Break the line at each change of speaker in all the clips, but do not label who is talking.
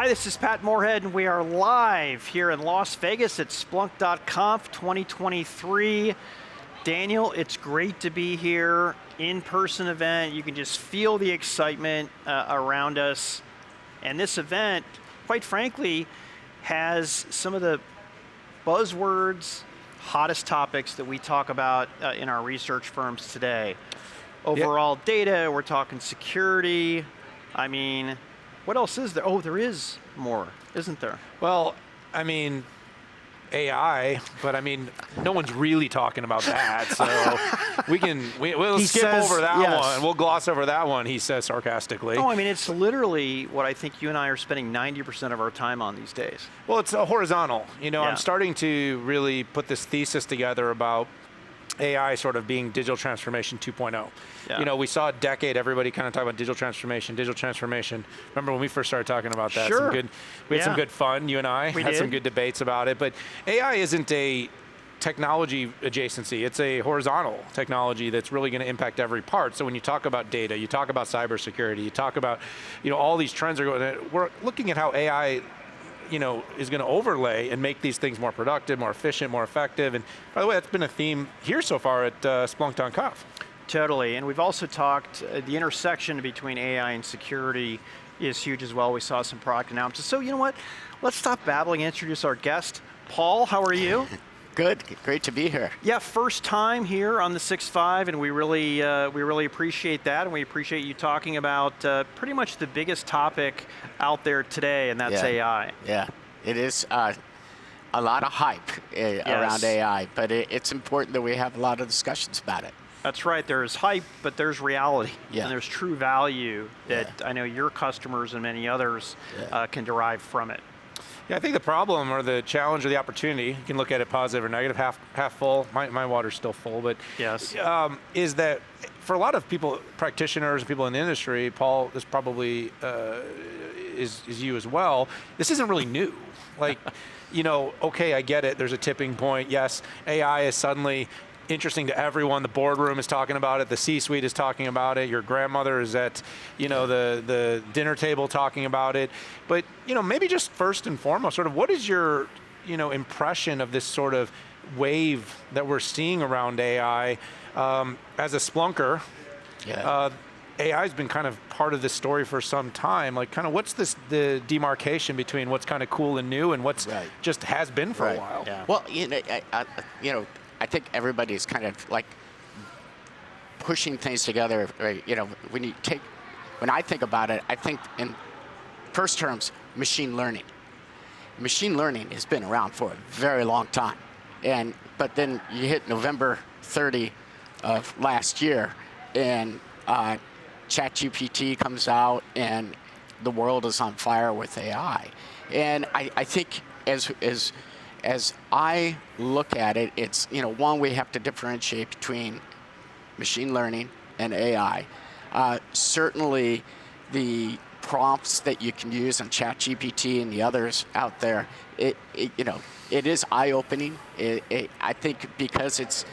Hi, this is Pat Moorhead, and we are live here in Las Vegas at Splunk.conf 2023. Daniel, it's great to be here, in-person event. You can just feel the excitement around us. And this event, quite frankly, has some of the buzzwords, hottest topics that we talk about in our research firms today. Overall data, we're talking security. I mean, what else is there? Oh, there is more, isn't there?
Well, I mean, AI, but I mean, no one's really talking about that, so we'll skip over that one. We'll gloss over that one, he says sarcastically.
Oh, I mean, it's literally what I think you and I are spending 90% of our time on these days.
Well, it's a horizontal. You know, I'm starting to really put this thesis together about AI sort of being digital transformation 2.0. Yeah. You know, we saw a decade, everybody kind of talk about digital transformation. Remember when we first started talking about that?
Sure.
We had some good fun, you and I. We had some good debates about it. But AI isn't a technology adjacency. It's a horizontal technology that's really going to impact every part. So when you talk about data, you talk about cybersecurity, you talk about, you know, all these trends are going. We're looking at how AI, you know, is going to overlay and make these things more productive, more efficient, more effective. And by the way, that's been a theme here so far at Splunk.conf.
Totally, and we've also talked, the intersection between AI and security is huge as well. We saw some product announcements. So you know what, let's stop babbling and introduce our guest. Paul, how are you?
Good, great to be here.
Yeah, first time here on the 6.5, and we really appreciate that, and we appreciate you talking about pretty much the biggest topic out there today, and that's AI.
Yeah, it is a lot of hype around AI, but it's important that we have a lot of discussions about it.
That's right, there's hype, but there's reality, and there's true value that I know your customers and many others can derive from it.
Yeah, I think the problem or the challenge or the opportunity, you can look at it positive or negative, half full. My water's still full, but is that for a lot of people, practitioners and people in the industry, Paul, this probably is you as well, this isn't really new. Like, you know, okay, I get it, there's a tipping point. Yes, AI is suddenly interesting to everyone. The boardroom is talking about it. The C-suite is talking about it. Your grandmother is at, you know, the dinner table talking about it. But, you know, maybe just first and foremost, sort of what is your, you know, impression of this sort of wave that we're seeing around AI? As a Splunker, AI has been kind of part of this story for some time. Like, kind of what's the demarcation between what's kind of cool and new and what's just has been for a while?
Yeah. Well, you know, I think everybody's kind of like pushing things together, right? You know, when I think about it, I think in first terms, machine learning. Machine learning has been around for a very long time. But then you hit November 30 of last year, and ChatGPT comes out, and the world is on fire with AI. And I think as I look at it, it's, you know, one, we have to differentiate between machine learning and AI. Certainly, the prompts that you can use on ChatGPT and the others out there, you know, it is eye-opening. I think because it's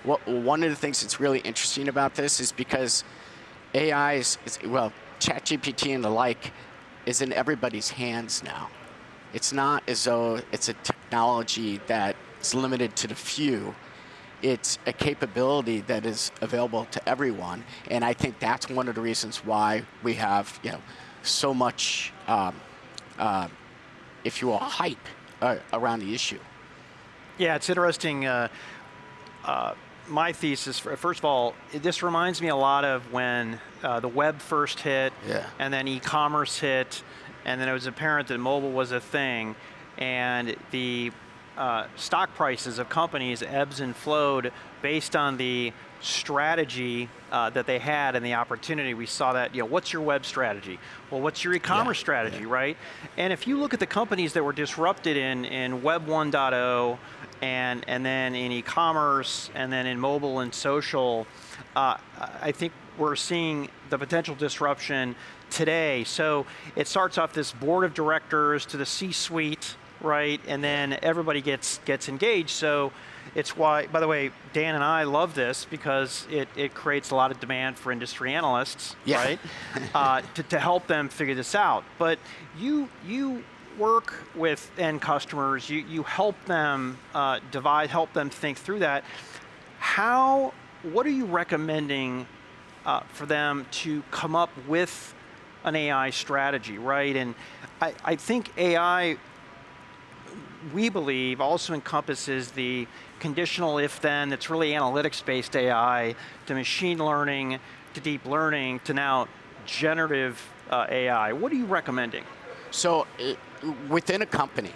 one of the things that's really interesting about this is because AI well, ChatGPT and the like is in everybody's hands now. It's not as though it's a technology that is limited to the few. It's a capability that is available to everyone, and I think that's one of the reasons why we have, you know, so much, if you will, hype around the issue.
Yeah, it's interesting. My thesis, first of all, this reminds me a lot of when the web first hit, and then e-commerce hit, and then it was apparent that mobile was a thing, and the stock prices of companies ebbs and flowed based on the strategy that they had and the opportunity. We saw that, you know, what's your web strategy? Well, what's your e-commerce strategy, right? And if you look at the companies that were disrupted in Web 1.0 and then in e-commerce and then in mobile and social, I think we're seeing the potential disruption today. So it starts off this board of directors to the C-suite, right? And then everybody gets engaged. So it's why, by the way, Dan and I love this because it creates a lot of demand for industry analysts, right? To help them figure this out. But you work with end customers, you help them help them think through that. What are you recommending for them to come up with an AI strategy, right? And I think AI, we believe, also encompasses the conditional if-then, that's really analytics-based AI, to machine learning, to deep learning, to now generative AI. What are you recommending?
So within a company,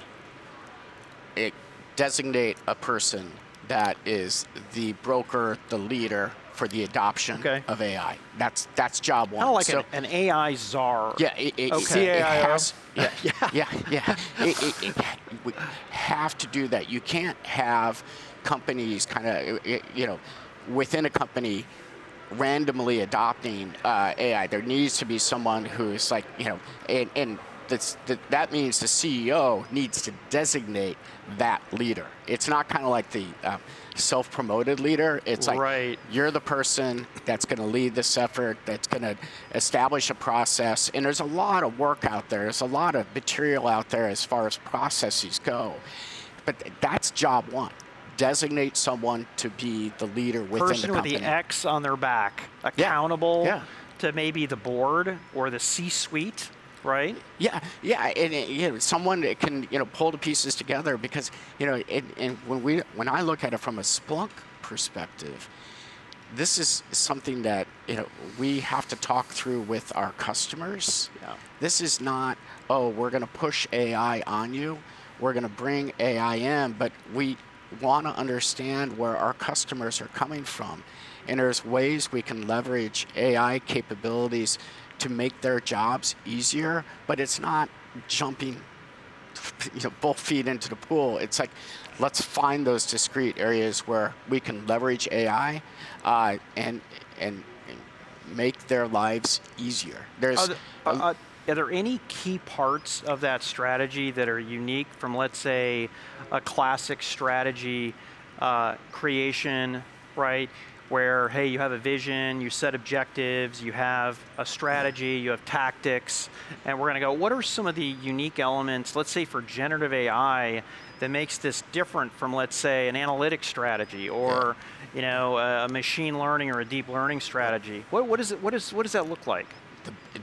designate a person that is the broker, the leader for the adoption of AI. That's job one.
Kind of like an AI czar.
Yeah, it has. We have to do that. You can't have companies kind of, within a company randomly adopting AI. There needs to be someone who's like, and that means the CEO needs to designate that leader. It's not kind of like the self-promoted leader. It's like you're the person that's going to lead this effort, that's going to establish a process. And there's a lot of work out there. There's a lot of material out there as far as processes go. But that's job one. Designate someone to be the leader within the company.
Person with the X on their back, accountable to maybe the board or the C-suite. Right?
And someone that can pull the pieces together, because and when I look at it from a Splunk perspective, this is something that we have to talk through with our customers. This is not, oh, we're going to push AI on you, we're going to bring AI in, but we want to understand where our customers are coming from, and there's ways we can leverage AI capabilities to make their jobs easier, but it's not jumping both feet into the pool. It's like, let's find those discrete areas where we can leverage AI and make their lives easier.
Are there any key parts of that strategy that are unique from, let's say, a classic strategy creation, right? Where, hey, you have a vision, you set objectives, you have a strategy, you have tactics, and we're going to go, what are some of the unique elements, let's say for generative AI, that makes this different from, let's say, an analytics strategy or a machine learning or a deep learning strategy? What does that look like?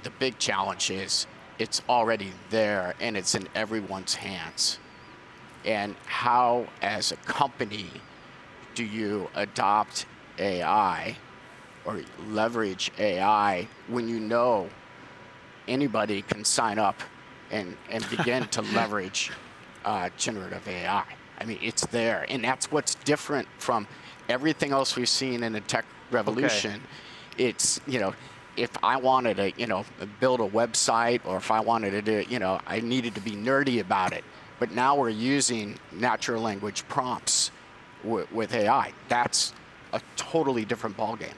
The big challenge is it's already there and it's in everyone's hands. And how, as a company, do you adopt AI or leverage AI when anybody can sign up and begin to leverage generative AI? I mean, it's there, and that's what's different from everything else we've seen in the tech revolution. It's, if I wanted to, build a website, or if I wanted to do, I needed to be nerdy about it. But now we're using natural language prompts with AI. That's a totally different ballgame.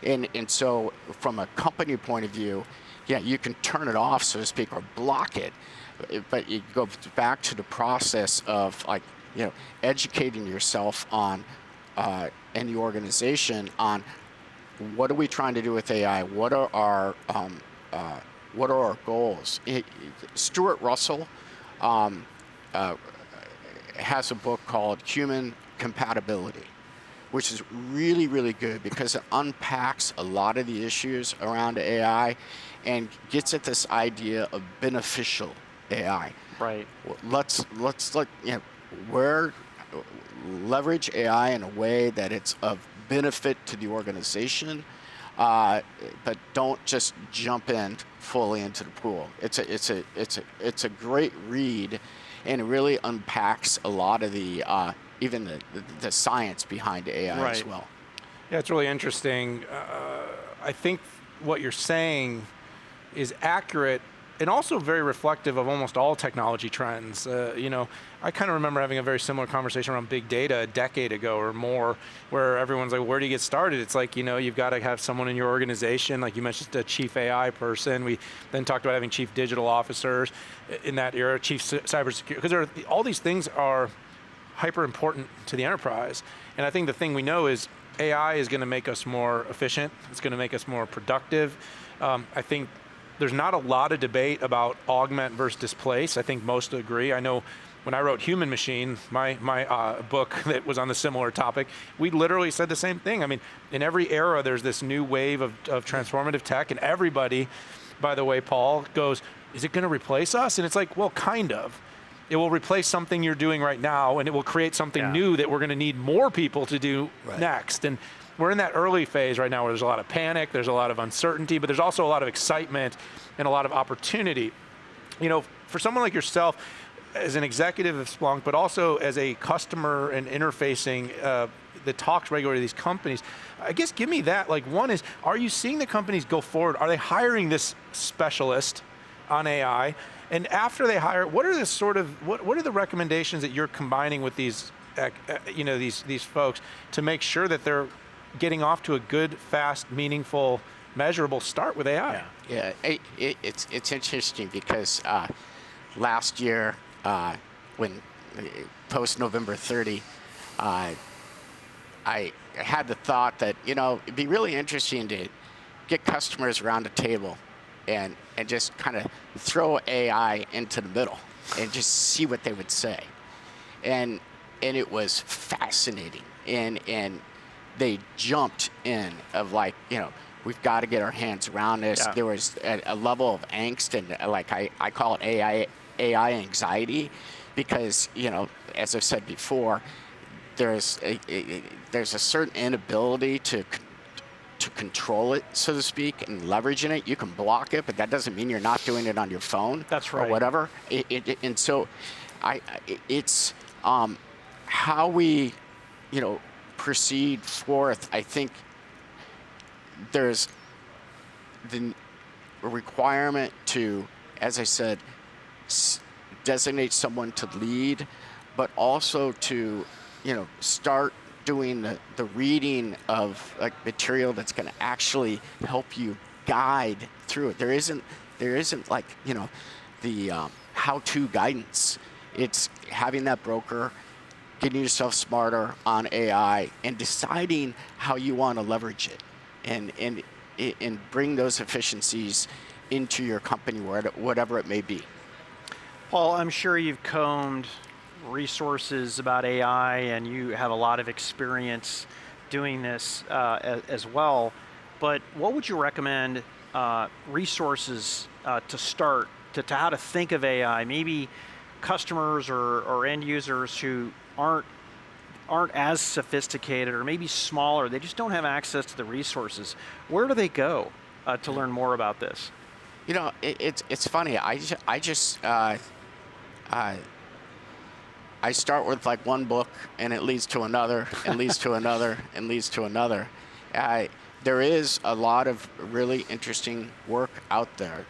And so from a company point of view, you can turn it off, so to speak, or block it. But you go back to the process of educating yourself on in the organization on what are we trying to do with AI? What are our goals? Stuart Russell has a book called Human Compatibility, which is really, really good because it unpacks a lot of the issues around AI and gets at this idea of beneficial AI.
Right.
Let's leverage AI in a way that it's of benefit to the organization, but don't just jump in fully into the pool. It's a great read, and it really unpacks a lot of the even the science behind AI as well.
Yeah, it's really interesting. I think what you're saying is accurate and also very reflective of almost all technology trends. I kind of remember having a very similar conversation around big data a decade ago or more, where everyone's like, where do you get started? It's like, you've got to have someone in your organization, like you mentioned, a chief AI person. We then talked about having chief digital officers in that era, chief cybersecurity, because all these things are hyper important to the enterprise. And I think the thing we know is AI is going to make us more efficient. It's going to make us more productive. I think there's not a lot of debate about augment versus displace. I think most agree. I know when I wrote Human Machine, my book that was on the similar topic, we literally said the same thing. I mean, in every era, there's this new wave of transformative tech, and everybody, by the way, Paul, goes, is it going to replace us? And it's like, well, kind of. It will replace something you're doing right now, and it will create something new that we're going to need more people to do next. And we're in that early phase right now where there's a lot of panic, there's a lot of uncertainty, but there's also a lot of excitement and a lot of opportunity. For someone like yourself, as an executive of Splunk, but also as a customer and interfacing that talks regularly to these companies, I guess give me that. Like, one is, are you seeing the companies go forward? Are they hiring this specialist on AI? And after they hire, what are the recommendations that you're combining with these, these folks to make sure that they're getting off to a good, fast, meaningful, measurable start with AI?
Yeah, it's interesting because last year, when post November 30, I had the thought that it'd be really interesting to get customers around the table and just kind of throw AI into the middle and just see what they would say. And it was fascinating. And they jumped in of like, we've got to get our hands around this. Yeah. There was a level of angst and I call it AI anxiety because, as I've said before, there's a certain inability to control it, so to speak, and leveraging it. You can block it, but that doesn't mean you're not doing it on your phone.
That's right.
Or whatever. And so it's how we, proceed forth. I think there's the requirement to, as I said, designate someone to lead, but also to, start doing the reading of material that's going to actually help you guide through it. There isn't the how-to guidance. It's having that broker, getting yourself smarter on AI, and deciding how you want to leverage it, and bring those efficiencies into your company, whatever it may be.
Paul, I'm sure you've combed resources about AI, and you have a lot of experience doing this as well. But what would you recommend resources to start to how to think of AI? Maybe customers or end users who aren't as sophisticated, or maybe smaller, they just don't have access to the resources. Where do they go to learn more about this?
It's funny. I start with one book, and it leads to another, and leads to another, and leads to another. There is a lot of really interesting work out there.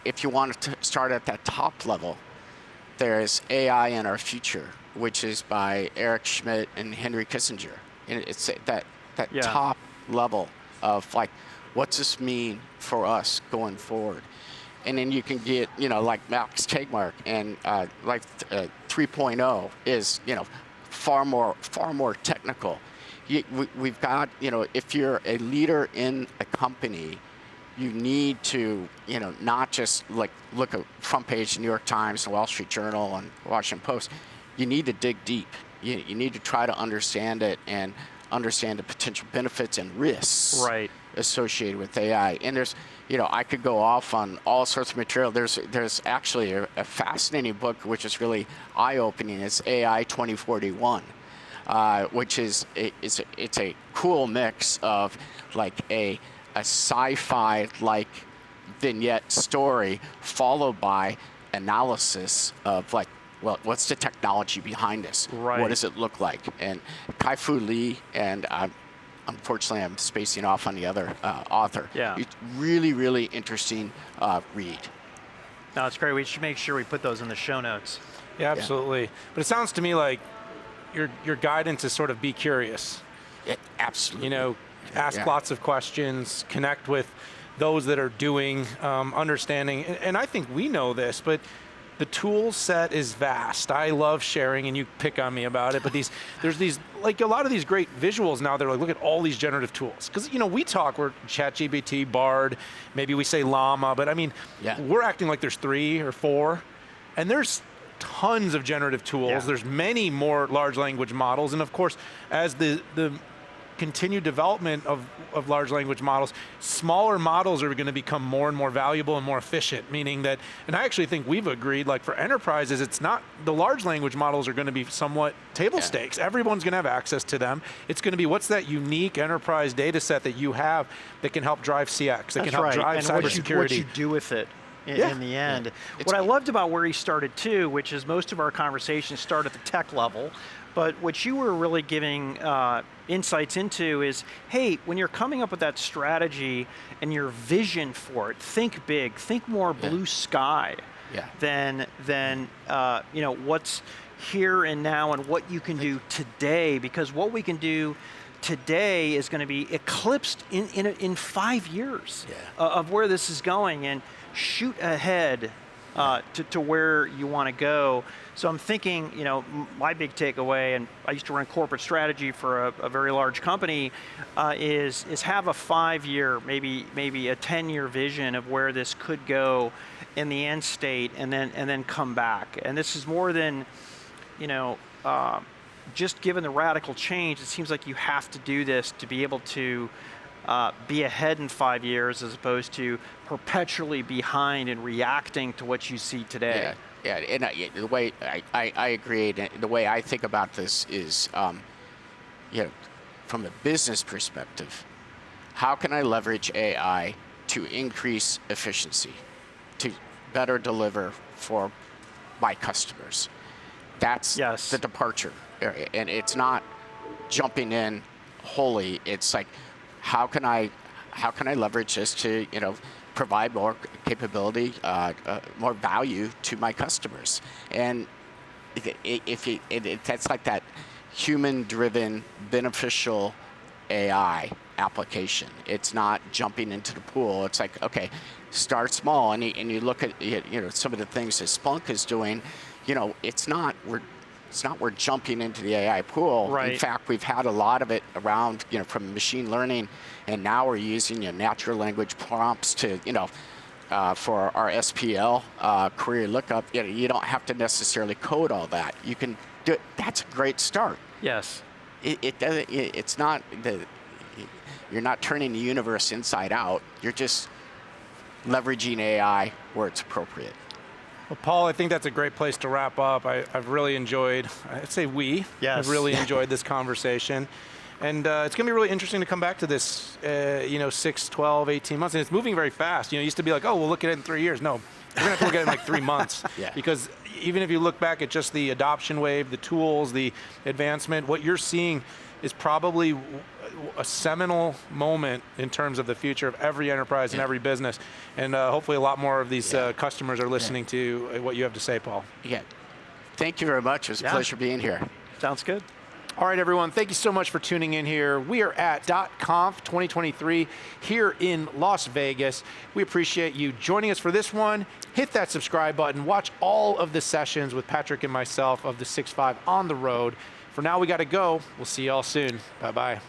If you want to start at that top level, there's AI in Our Future, which is by Eric Schmidt and Henry Kissinger. And it's that top level of what's this mean for us going forward? And then you can get, Max Tegmark, and 3.0 is, far more technical. We've got, if you're a leader in a company, you need to, not just look at front page New York Times, the Wall Street Journal, and Washington Post. You need to dig deep. You need to try to understand it and understand the potential benefits and risks associated with AI. And there's, I could go off on all sorts of material. There's actually a fascinating book which is really eye-opening. It's AI 2041, which is it's a cool mix of a sci-fi vignette story followed by analysis of what's the technology behind this? Right. What does it look like? And Kai-Fu Lee and unfortunately, I'm spacing off on the other author.
Yeah.
It's really, really interesting read.
No, it's great. We should make sure we put those in the show notes.
Yeah, absolutely. But it sounds to me like your guidance is sort of be curious.
Yeah, absolutely.
You know, ask lots of questions, connect with those that are doing, understanding. And I think we know this, but the tool set is vast. I love sharing, and you pick on me about it, but there's these, like a lot of these great visuals now, they're like, look at all these generative tools. Because, we talk, we're ChatGPT, Bard, maybe we say Llama, but I mean, we're acting like there's 3 or 4, and there's tons of generative tools.
Yeah.
There's many more large language models, and of course, as the continued development of large language models, smaller models are going to become more and more valuable and more efficient, meaning that, and I actually think we've agreed, like for enterprises, it's not, the large language models are going to be somewhat table stakes. Everyone's going to have access to them. It's going to be, what's that unique enterprise data set that you have that can help drive CX, that can help drive cybersecurity.
What you do with it in the end. Yeah. What I loved about where he started too, which is most of our conversations start at the tech level, but what you were really giving insights into is, hey, when you're coming up with that strategy and your vision for it, think big, think more blue sky than what's here and now and what you can do today, because what we can do today is going to be eclipsed in 5 years of where this is going, and shoot ahead to where you want to go. So I'm thinking, my big takeaway, and I used to run corporate strategy for a very large company, is have a 5-year, maybe a 10-year vision of where this could go in the end state, and then come back. And this is more than, just given the radical change. It seems like you have to do this to be able to be ahead in 5 years, as opposed to perpetually behind and reacting to what you see today.
Yeah, and the way I agree, and the way I think about this is, from a business perspective, how can I leverage AI to increase efficiency, to better deliver for my customers? That's the departure, and it's not jumping in wholly. It's like, how can I leverage this to provide more capability, more value to my customers? And that's like that human-driven, beneficial AI application. It's not jumping into the pool. It's like, okay, start small, and you look at some of the things that Splunk is doing. It's not we're jumping into the AI pool.
Right.
In fact, we've had a lot of it around, from machine learning, and now we're using natural language prompts to, for our SPL query lookup. You don't have to necessarily code all that. You can do it. That's a great start.
Yes.
It's not you're not turning the universe inside out. You're just leveraging AI where it's appropriate.
Well, Paul, I think that's a great place to wrap up. I've really enjoyed, I'd say have really enjoyed this conversation. And it's going to be really interesting to come back to this, 6, 12, 18 months. And it's moving very fast. It used to be like, oh, we'll look at it in 3 years. No, we're going to have to look at it in like 3 months. Because even if you look back at just the adoption wave, the tools, the advancement, what you're seeing is probably a seminal moment in terms of the future of every enterprise and every business. And hopefully a lot more of these customers are listening to what you have to say, Paul.
Yeah. Thank you very much. It was a pleasure being here.
Sounds good.
All right, everyone, thank you so much for tuning in here. We are at .conf 2023 here in Las Vegas. We appreciate you joining us for this one. Hit that subscribe button. Watch all of the sessions with Patrick and myself of the 6.5 on the road. For now, we got to go. We'll see you all soon. Bye-bye.